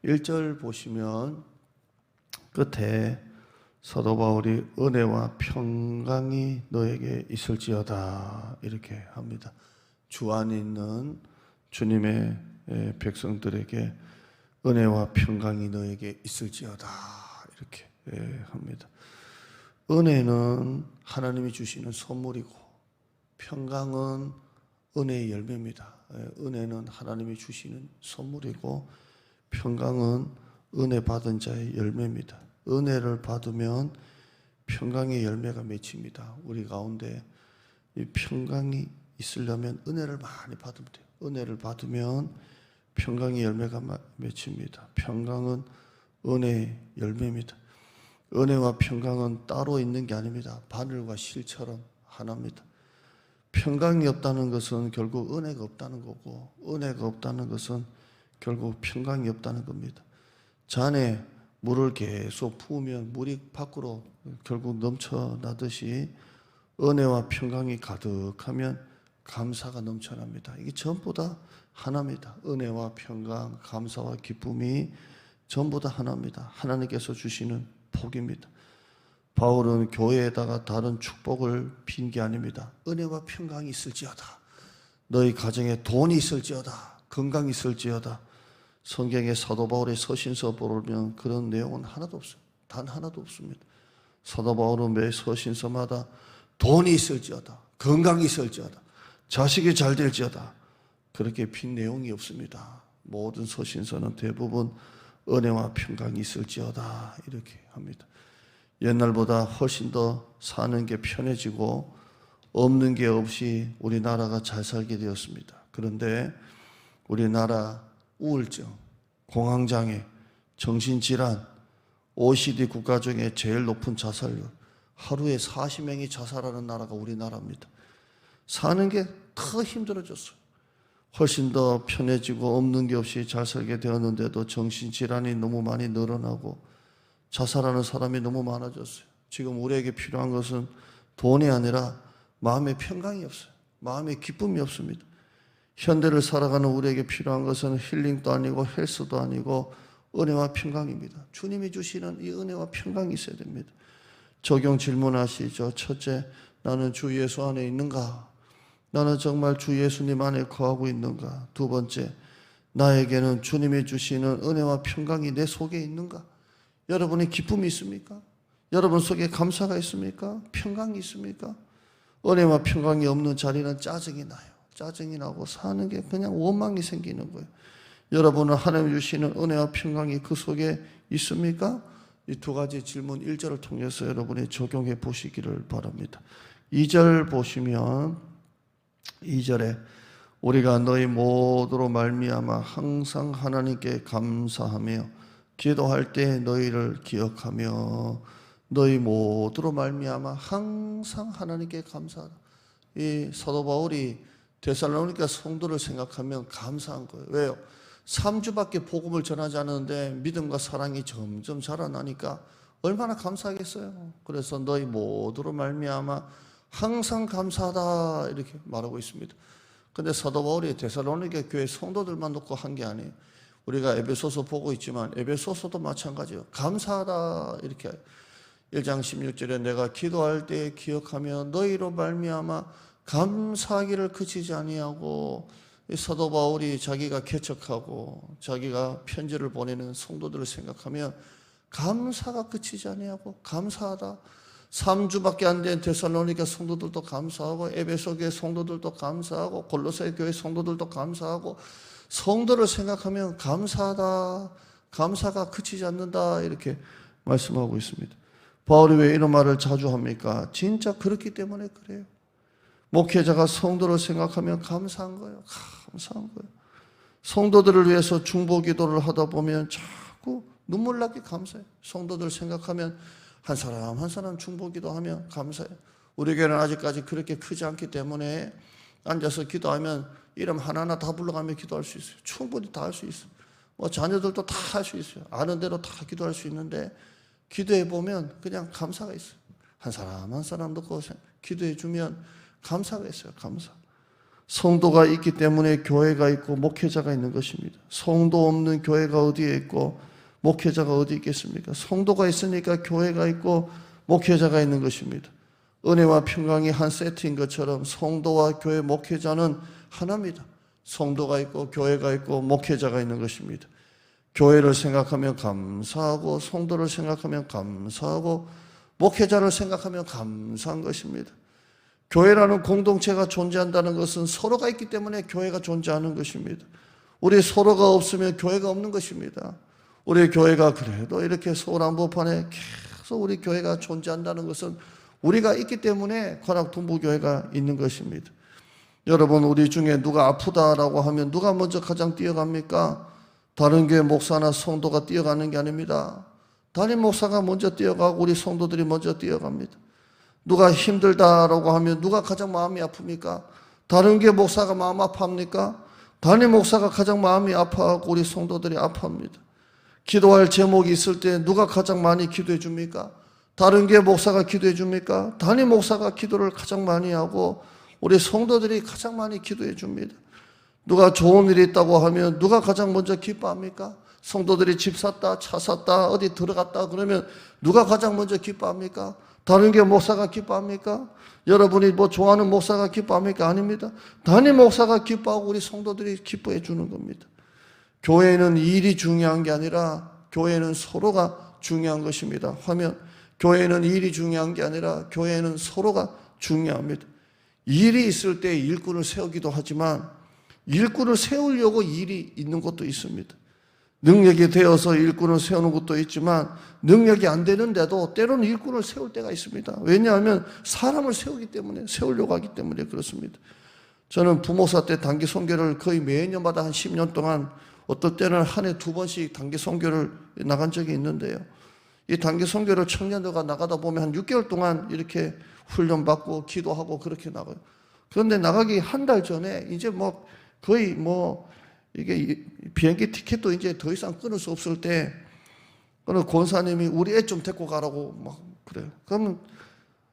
1절 보시면 끝에 사도 바울이 은혜와 평강이 너에게 있을지어다 이렇게 합니다. 주 안에 있는 주님의 백성들에게 은혜와 평강이 너에게 있을지어다 이렇게 합니다. 은혜는 하나님이 주시는 선물이고 평강은 은혜의 열매입니다. 은혜는 하나님이 주시는 선물이고 평강은 은혜 받은 자의 열매입니다. 은혜를 받으면 평강의 열매가 맺힙니다. 우리 가운데 이 평강이 있으려면 은혜를 많이 받으면 돼요. 은혜를 받으면 평강의 열매가 맺힙니다. 평강은 은혜의 열매입니다. 은혜와 평강은 따로 있는 게 아닙니다. 바늘과 실처럼 하나입니다. 평강이 없다는 것은 결국 은혜가 없다는 거고, 은혜가 없다는 것은 결국 평강이 없다는 겁니다. 잔에 물을 계속 부으면 물이 밖으로 결국 넘쳐나듯이 은혜와 평강이 가득하면 감사가 넘쳐납니다. 이게 전부 다 하나입니다. 은혜와 평강, 감사와 기쁨이 전부 다 하나입니다. 하나님께서 주시는 복입니다. 바울은 교회에다가 다른 축복을 빈 게 아닙니다. 은혜와 평강이 있을지어다. 너희 가정에 돈이 있을지어다. 건강이 있을지어다. 성경에 사도 바울의 서신서 보면 그런 내용은 하나도 없어요. 단 하나도 없습니다. 사도 바울은 매 서신서마다 돈이 있을지어다. 건강이 있을지어다. 자식이 잘 될지어다. 그렇게 빈 내용이 없습니다. 모든 서신서는 대부분 은혜와 평강이 있을지어다 이렇게 합니다. 옛날보다 훨씬 더 사는 게 편해지고 없는 게 없이 우리나라가 잘 살게 되었습니다. 그런데 우리나라 우울증, 공황장애, 정신질환, OECD 국가 중에 제일 높은 자살률, 하루에 40명이 자살하는 나라가 우리나라입니다. 사는 게 더 힘들어졌어요. 훨씬 더 편해지고 없는 게 없이 잘 살게 되었는데도 정신질환이 너무 많이 늘어나고 자살하는 사람이 너무 많아졌어요. 지금 우리에게 필요한 것은 돈이 아니라 마음의 평강이 없어요. 마음의 기쁨이 없습니다. 현대를 살아가는 우리에게 필요한 것은 힐링도 아니고 헬스도 아니고 은혜와 평강입니다. 주님이 주시는 이 은혜와 평강이 있어야 됩니다. 적용 질문하시죠. 첫째, 나는 주 예수 안에 있는가? 나는 정말 주 예수님 안에 거하고 있는가? 두 번째, 나에게는 주님이 주시는 은혜와 평강이 내 속에 있는가? 여러분의 기쁨이 있습니까? 여러분 속에 감사가 있습니까? 평강이 있습니까? 은혜와 평강이 없는 자리는 짜증이 나요. 짜증이 나고 사는 게 그냥 원망이 생기는 거예요. 여러분은 하나님 주시는 은혜와 평강이 그 속에 있습니까? 이 두 가지 질문 1절을 통해서 여러분이 적용해 보시기를 바랍니다. 2절 보시면 2절에 우리가 너희 모두로 말미암아 항상 하나님께 감사하며 기도할 때 너희를 기억하며 너희 모두로 말미암아 항상 하나님께 감사하다. 이 사도 바울이 데살로니가 성도를 생각하면 감사한 거예요. 왜요? 3주밖에 복음을 전하지 않았는데 믿음과 사랑이 점점 자라나니까 얼마나 감사하겠어요. 그래서 너희 모두로 말미암아 항상 감사하다 이렇게 말하고 있습니다. 근데 사도 바울이 데살로니가 교회 성도들만 놓고 한 게 아니에요. 우리가 에베소서 보고 있지만 에베소서도 마찬가지예요. 감사하다 이렇게 1장 16절에 내가 기도할 때 기억하며 너희로 말미암아 감사하기를 그치지 아니하고, 사도 바울이 자기가 개척하고 자기가 편지를 보내는 성도들을 생각하면 감사가 그치지 아니하고 감사하다. 3주밖에 안 된 데살로니가 성도들도 감사하고 에베소 교회 성도들도 감사하고 골로새 교회 성도들도 감사하고 성도를 생각하면 감사하다. 감사가 그치지 않는다 이렇게 말씀하고 있습니다. 바울이 왜 이런 말을 자주 합니까? 진짜 그렇기 때문에 그래요. 목회자가 성도를 생각하면 감사한 거예요. 감사한 거예요. 성도들을 위해서 중보 기도를 하다 보면 자꾸 눈물 나게 감사해요. 성도들 생각하면 한 사람 한 사람 중보 기도하면 감사해요. 우리 교회는 아직까지 그렇게 크지 않기 때문에 앉아서 기도하면 이름 하나하나 다 불러가며 기도할 수 있어요. 충분히 다 할 수 있어요. 뭐 자녀들도 다 할 수 있어요. 아는 대로 다 기도할 수 있는데 기도해 보면 그냥 감사가 있어요. 한 사람 한 사람 놓고 기도해 주면 감사가 있어요. 감사. 성도가 있기 때문에 교회가 있고 목회자가 있는 것입니다. 성도 없는 교회가 어디에 있고 목회자가 어디 있겠습니까? 성도가 있으니까 교회가 있고 목회자가 있는 것입니다. 은혜와 평강이 한 세트인 것처럼 성도와 교회 목회자는 하나입니다. 성도가 있고 교회가 있고 목회자가 있는 것입니다. 교회를 생각하면 감사하고 성도를 생각하면 감사하고 목회자를 생각하면 감사한 것입니다. 교회라는 공동체가 존재한다는 것은 서로가 있기 때문에 교회가 존재하는 것입니다. 우리 서로가 없으면 교회가 없는 것입니다. 우리 교회가 그래도 이렇게 서울 한복판에 계속 우리 교회가 존재한다는 것은 우리가 있기 때문에 관악동부교회가 있는 것입니다. 여러분, 우리 중에 누가 아프다라고 하면 누가 먼저 가장 뛰어갑니까? 다른 교회 목사나 성도가 뛰어가는 게 아닙니다. 담임 목사가 먼저 뛰어가고 우리 성도들이 먼저 뛰어갑니다. 누가 힘들다라고 하면 누가 가장 마음이 아픕니까? 다른 교회 목사가 마음 아파합니까? 담임 목사가 가장 마음이 아파하고 우리 성도들이 아파합니다. 기도할 제목이 있을 때 누가 가장 많이 기도해 줍니까? 다른 교회 목사가 기도해 줍니까? 담임 목사가 기도를 가장 많이 하고 우리 성도들이 가장 많이 기도해 줍니다. 누가 좋은 일이 있다고 하면 누가 가장 먼저 기뻐합니까? 성도들이 집 샀다, 차 샀다, 어디 들어갔다 그러면 누가 가장 먼저 기뻐합니까? 다른 교회 목사가 기뻐합니까? 여러분이 뭐 좋아하는 목사가 기뻐합니까? 아닙니다. 담임 목사가 기뻐하고 우리 성도들이 기뻐해 주는 겁니다. 교회는 일이 중요한 게 아니라 교회는 서로가 중요한 것입니다. 화면, 교회는 일이 중요한 게 아니라 교회는 서로가 중요합니다. 일이 있을 때 일꾼을 세우기도 하지만 일꾼을 세우려고 일이 있는 것도 있습니다. 능력이 되어서 일꾼을 세우는 것도 있지만 능력이 안 되는데도 때로는 일꾼을 세울 때가 있습니다. 왜냐하면 사람을 세우기 때문에, 세우려고 하기 때문에 그렇습니다. 저는 부목사 때 단기 선교를 거의 매년마다 한 10년 동안 어떨 때는 한 해 2번씩 단기 선교를 나간 적이 있는데요. 이 단기 선교를 청년들과 나가다 보면 한 6개월 동안 이렇게 훈련받고 기도하고 그렇게 나가요. 그런데 나가기 한 달 전에 이제 뭐 거의 뭐 이게 비행기 티켓도 이제 더 이상 끊을 수 없을 때 어느 권사님이 우리 애 좀 데리고 가라고 막 그래요. 그러면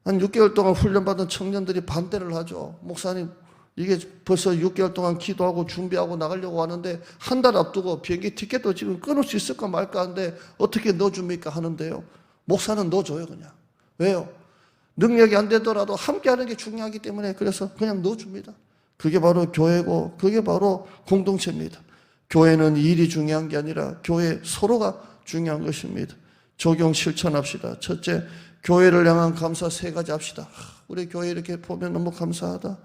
한 6개월 동안 훈련받은 청년들이 반대를 하죠. 목사님, 이게 벌써 6개월 동안 기도하고 준비하고 나가려고 하는데 한 달 앞두고 비행기 티켓도 지금 끊을 수 있을까 말까 하는데 어떻게 넣어줍니까 하는데요. 목사는 넣어줘요 그냥. 왜요? 능력이 안 되더라도 함께 하는 게 중요하기 때문에 그래서 그냥 넣어줍니다. 그게 바로 교회고 그게 바로 공동체입니다. 교회는 일이 중요한 게 아니라 교회 서로가 중요한 것입니다. 적용 실천합시다. 첫째, 교회를 향한 감사 3가지 합시다. 우리 교회 이렇게 보면 너무 감사하다.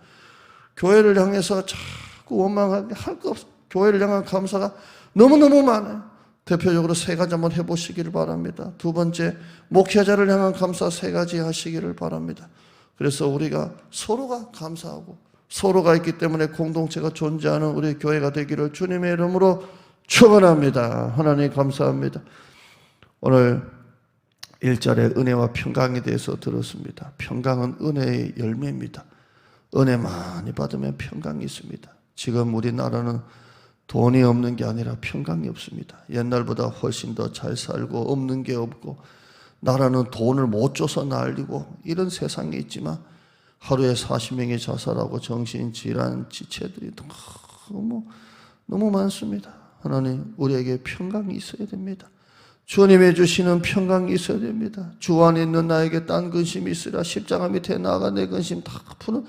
교회를 향해서 자꾸 원망하게 할 거 없어. 교회를 향한 감사가 너무너무 많아요. 대표적으로 3가지 한번 해보시기를 바랍니다. 2번째, 목회자를 향한 감사 3가지 하시기를 바랍니다. 그래서 우리가 서로가 감사하고 서로가 있기 때문에 공동체가 존재하는 우리 교회가 되기를 주님의 이름으로 축원합니다. 하나님 감사합니다. 오늘 1절에 은혜와 평강에 대해서 들었습니다. 평강은 은혜의 열매입니다. 은혜 많이 받으면 평강이 있습니다. 지금 우리나라는 돈이 없는 게 아니라 평강이 없습니다. 옛날보다 훨씬 더 잘 살고 없는 게 없고 나라는 돈을 못 줘서 난리고 이런 세상에 있지만 하루에 40명이 자살하고 정신질환, 지체들이 너무 많습니다. 하나님, 우리에게 평강이 있어야 됩니다. 주님이 주시는 평강이 있어야 됩니다. 주 안에 있는 나에게 딴 근심이 있으라. 십자가 밑에 나아가 내 근심 다 푸는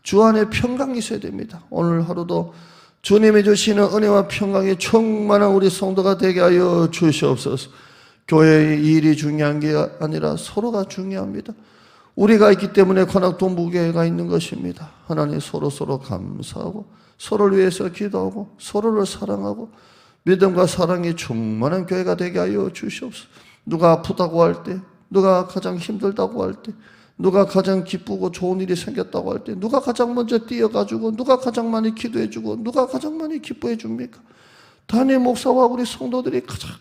주 안에 평강이 있어야 됩니다. 오늘 하루도 주님이 주시는 은혜와 평강이 충만한 우리 성도가 되게 하여 주시옵소서. 교회의 일이 중요한 게 아니라 서로가 중요합니다. 우리가 있기 때문에 관악동부교회가 있는 것입니다. 하나님, 서로 감사하고 서로를 위해서 기도하고 서로를 사랑하고 믿음과 사랑이 충만한 교회가 되게 하여 주시옵소서. 누가 아프다고 할 때, 누가 가장 힘들다고 할 때, 누가 가장 기쁘고 좋은 일이 생겼다고 할 때 누가 가장 먼저 뛰어가지고 누가 가장 많이 기도해주고 누가 가장 많이 기뻐해 줍니까? 담임 목사와 우리 성도들이 가장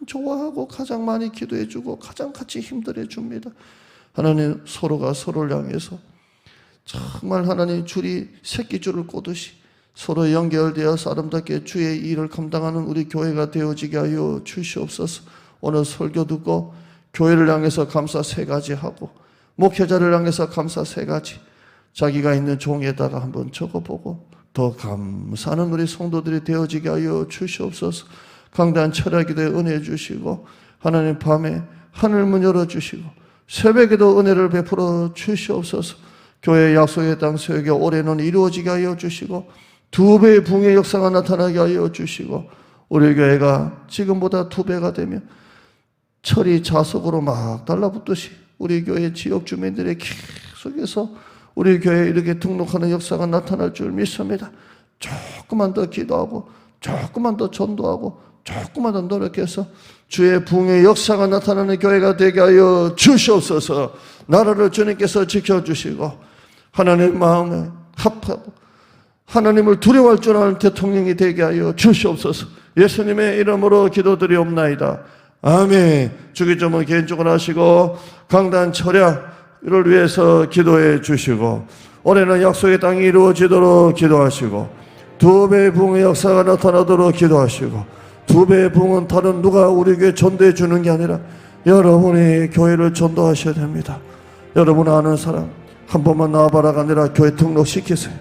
좋아하고 가장 많이 기도해주고 가장 같이 힘들어 줍니다. 하나님, 서로가 서로를 향해서 정말 하나님 줄이 새끼줄을 꼬듯이 서로 연결되어서 아름답게 주의 일을 감당하는 우리 교회가 되어지게 하여 주시옵소서. 오늘 설교 듣고 교회를 향해서 감사 3가지 하고 목회자를 향해서 감사 3가지 자기가 있는 종에다가 한번 적어보고 더 감사하는 우리 성도들이 되어지게 하여 주시옵소서. 강단 철학기도에 은혜 주시고 하나님 밤에 하늘문 열어주시고 새벽에도 은혜를 베풀어 주시옵소서. 교회 약속의 땅 세우게 올해는 이루어지게 하여 주시고 2배의 붕의 역사가 나타나게 하여 주시고 우리 교회가 지금보다 2배가 되면 철이 자석으로 막 달라붙듯이 우리 교회 지역 주민들의 계속해서 우리 교회에 이렇게 등록하는 역사가 나타날 줄 믿습니다. 조금만 더 기도하고 조금만 더 전도하고 조금만 더 노력해서 주의 붕의 역사가 나타나는 교회가 되게 하여 주시옵소서. 나라를 주님께서 지켜주시고 하나님 마음에 합하고 하나님을 두려워할 줄 아는 대통령이 되게 하여 주시옵소서. 예수님의 이름으로 기도드리옵나이다. 아멘. 주기점은 개인적으로 하시고 강단 철야를 위해서 기도해 주시고 올해는 약속의 땅이 이루어지도록 기도하시고 2배의 붕의 역사가 나타나도록 기도하시고 2배의 붕은 다른 누가 우리 교회 전도해 주는 게 아니라 여러분이 교회를 전도하셔야 됩니다. 여러분 아는 사람 한 번만 나와봐라가 아니라 교회 등록시키세요.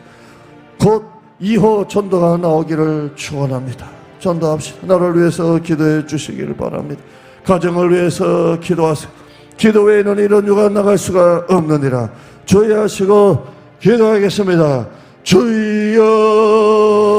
곧 2호 전도가 나오기를 축원합니다. 전도합시다. 나를 위해서 기도해 주시기를 바랍니다. 가정을 위해서 기도하세요. 기도 외에는 이런 유가 나갈 수가 없느니라. 주의하시고 기도하겠습니다. 주여